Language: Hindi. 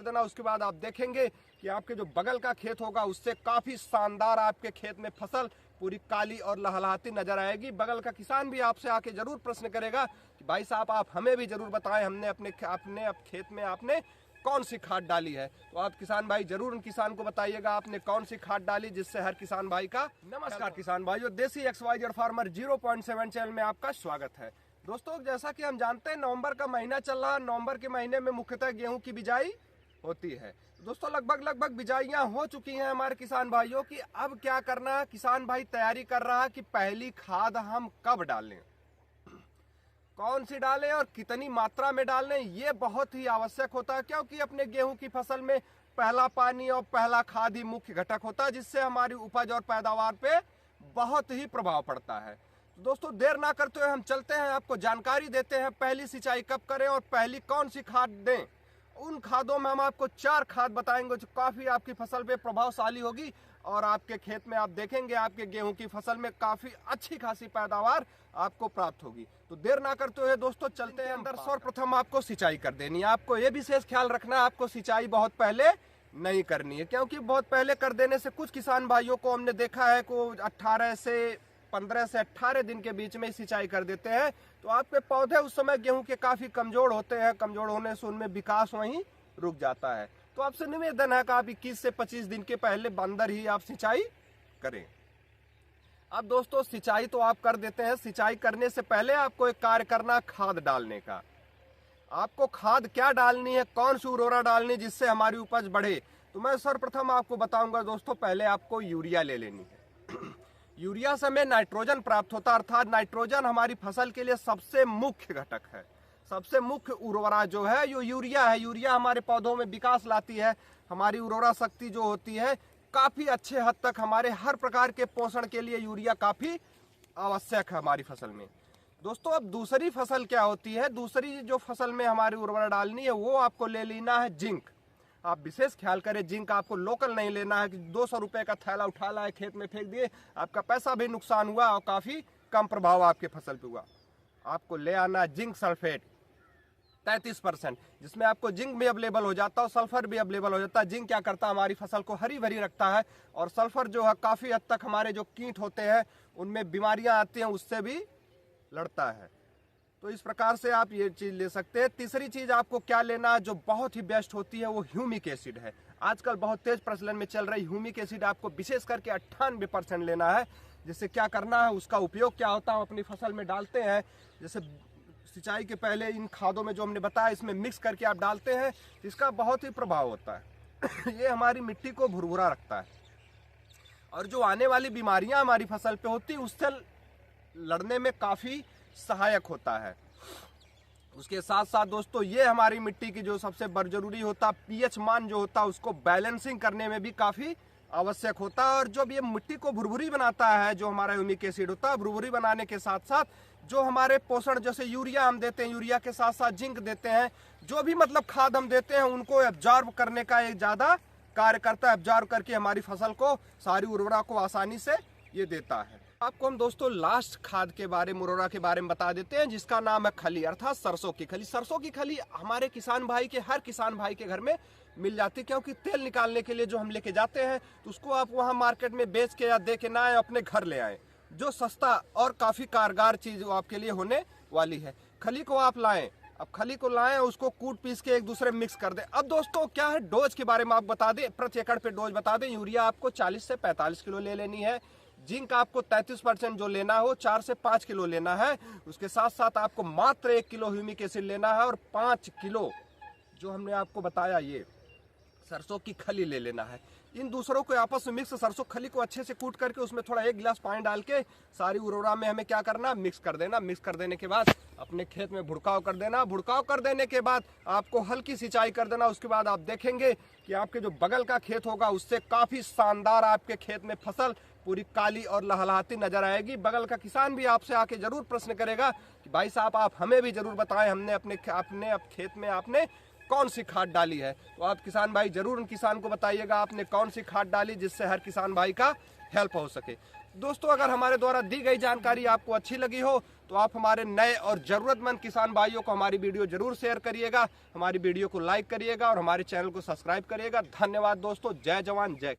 कर देना। उसके बाद आप देखेंगे कि आपके जो बगल का खेत होगा उससे काफ़ी शानदार आपके खेत में फसल पूरी काली और लहलहाती नजर आएगी। बगल का किसान भी आपसे आके जरूर प्रश्न करेगा कि भाई साहब आप हमें भी जरूर बताएं, हमने अपने खेत में आपने कौन सी खाद डाली है। तो आप किसान भाई जरूर उन किसान को बताइएगा आपने कौन सी खाद डाली, जिससे हर किसान भाई का। नमस्कार किसान भाइयों, देसी XYZ फार्मर 0.7 चैनल में आपका स्वागत है। दोस्तों, जैसा कि हम जानते हैं नवंबर का महीना चल रहा है। नवंबर के महीने में मुख्यतः गेहूं की बिजाई होती है। दोस्तों, लगभग बिजाइयां हो चुकी हैं हमारे किसान भाइयों की। अब क्या करना है, किसान भाई तैयारी कर रहा है कि पहली खाद हम कब डालें, कौन सी डालें और कितनी मात्रा में डालें। ये बहुत ही आवश्यक होता है, क्योंकि अपने गेहूं की फसल में पहला पानी और पहला खाद ही मुख्य घटक होता है, जिससे हमारी उपज और पैदावार पे बहुत ही प्रभाव पड़ता है। तो दोस्तों, देर ना करते हुए हम चलते हैं, आपको जानकारी देते हैं पहली सिंचाई कब करें और पहली कौन सी खाद दें। उन खादों में हम आपको 4 खाद बताएंगे जो काफ़ी आपकी फसल पे प्रभावशाली होगी और आपके खेत में आप देखेंगे आपके गेहूं की फसल में काफ़ी अच्छी खासी पैदावार आपको प्राप्त होगी। तो देर ना करते हुए दोस्तों चलते हैं अंदर। सर्वप्रथम आपको सिंचाई कर देनी है। आपको ये विशेष ख्याल रखना है, आपको सिंचाई बहुत पहले नहीं करनी है, क्योंकि बहुत पहले कर देने से कुछ किसान भाइयों को हमने देखा है को 15 से 18 दिन के बीच में सिंचाई कर देते हैं। तो आपके पौधे उस समय गेहूं के काफी कमजोर होते हैं, कमजोर होने से उनमें विकास वहीं रुक जाता है। तो आपसे निवेदन है कि आप 21 से 25 दिन के पहले अंदर ही आप सिंचाई करें। अब दोस्तों, सिंचाई तो आप कर देते हैं, सिंचाई करने से पहले आपको एक कार्य करना, खाद डालने का। आपको खाद क्या डालनी है, कौन सी उर्वरक डालनी है जिससे हमारी उपज बढ़े। तो मैं सर्वप्रथम आपको बताऊंगा दोस्तों, पहले आपको यूरिया ले लेनी है। यूरिया से हमें नाइट्रोजन प्राप्त होता है, अर्थात नाइट्रोजन हमारी फसल के लिए सबसे मुख्य घटक है। सबसे मुख्य उर्वरक जो है यो यूरिया है। यूरिया हमारे पौधों में विकास लाती है। हमारी उर्वरा शक्ति जो होती है काफ़ी अच्छे हद तक हमारे हर प्रकार के पोषण के लिए यूरिया काफ़ी आवश्यक है हमारी फसल में। दोस्तों, अब दूसरी फसल क्या होती है, दूसरी जो फसल में हमारी उर्वरक डालनी है वो आपको ले लेना है जिंक। आप विशेष ख्याल करें, जिंक आपको लोकल नहीं लेना है कि 200 रुपये का थैला उठा लाए खेत में फेंक दिए, आपका पैसा भी नुकसान हुआ और काफ़ी कम प्रभाव आपके फसल पे हुआ। आपको ले आना जिंक सल्फेट 33%, जिसमें आपको जिंक भी अवेलेबल हो जाता है और सल्फर भी अवेलेबल हो जाता है। जिंक क्या करता है, हमारी फसल को हरी भरी रखता है, और सल्फर जो है काफ़ी हद तक हमारे जो कीट होते हैं उनमें बीमारियां आती हैं उससे भी लड़ता है। तो इस प्रकार से आप ये चीज़ ले सकते हैं। तीसरी चीज़ आपको क्या लेना है जो बहुत ही बेस्ट होती है, वो ह्यूमिक एसिड है। आजकल बहुत तेज प्रचलन में चल रही ह्यूमिक एसिड आपको विशेष करके 98% लेना है। जैसे क्या करना है, उसका उपयोग क्या होता है, हम अपनी फसल में डालते हैं। जैसे सिंचाई के पहले इन खादों में जो हमने बताया इसमें मिक्स करके आप डालते हैं, इसका बहुत ही प्रभाव होता है। ये हमारी मिट्टी को भुरभुरा रखता है और जो आने वाली बीमारियां हमारी फसल पे होती है उससे लड़ने में काफ़ी सहायक होता है। उसके साथ साथ दोस्तों, ये हमारी मिट्टी की जो सबसे जरूरी होता है, पीएच मान जो होता है उसको बैलेंसिंग करने में भी काफ़ी आवश्यक होता है। और जब ये मिट्टी को भुरभुरी बनाता है, जो हमारा ह्यूमिक एसिड होता है, भुरभुरी बनाने के साथ साथ जो हमारे पोषण जैसे यूरिया हम देते हैं, यूरिया के साथ साथ जिंक देते हैं, जो भी मतलब खाद हम देते हैं उनको एब्जॉर्ब करने का एक ज़्यादा कार्य करता है। एब्जॉर्ब करके हमारी फसल को सारी उर्वरक को आसानी से ये देता है। आपको हम दोस्तों लास्ट खाद के बारे में, उर्वरक के बारे में बता देते हैं, जिसका नाम है खली, अर्थात सरसों की खली। सरसों की खली हमारे किसान भाई के, हर किसान भाई के घर में मिल जाती है, क्योंकि तेल निकालने के लिए जो हम लेके जाते हैं तो उसको आप वहाँ मार्केट में बेच के या दे के ना आए, अपने घर ले आए। जो सस्ता और काफ़ी कारगर चीज़ आपके लिए होने वाली है। खली को आप लाएं, अब खली को लाएं, उसको कूट पीस के एक दूसरे में मिक्स कर दें। अब दोस्तों क्या है, डोज के बारे में आप बता दें, प्रति एकड़ पे डोज बता दें। यूरिया आपको 40 से 45 किलो ले लेनी है। जिंक आपको 33% जो लेना हो 4 से 5 किलो लेना है। उसके साथ साथ आपको मात्र 1 किलो ह्यूमिक एसिड लेना है और 5 किलो जो हमने आपको बताया ये सरसों की खली ले लेना है। इन दूसरों को आपस में मिक्स, सरसों खली को अच्छे से कूट करके उसमें थोड़ा 1 गिलास पानी डाल के सारी उर्वरक में हमें क्या करना, मिक्स कर देना। मिक्स कर देने के बाद अपने खेत में भुड़काव कर देना। भुड़काव कर देने के बाद आपको हल्की सिंचाई कर देना। उसके बाद आप देखेंगे कि आपके जो बगल का खेत होगा उससे काफ़ी शानदार आपके खेत में फसल पूरी काली और लहलहाती नजर आएगी। बगल का किसान भी आपसे आके जरूर प्रश्न करेगा कि भाई साहब आप हमें भी जरूर बताएं, हमने अपने खेत में आपने कौन सी खाद डाली है। तो आप किसान भाई जरूर उन किसान को बताइएगा आपने कौन सी खाद डाली, जिससे हर किसान भाई का हेल्प हो सके। दोस्तों अगर हमारे द्वारा दी गई जानकारी आपको अच्छी लगी हो तो आप हमारे नए और जरूरतमंद किसान भाइयों को हमारी वीडियो जरूर शेयर करिएगा, हमारी वीडियो को लाइक करिएगा और हमारे चैनल को सब्सक्राइब करिएगा। धन्यवाद दोस्तों। जय जवान जय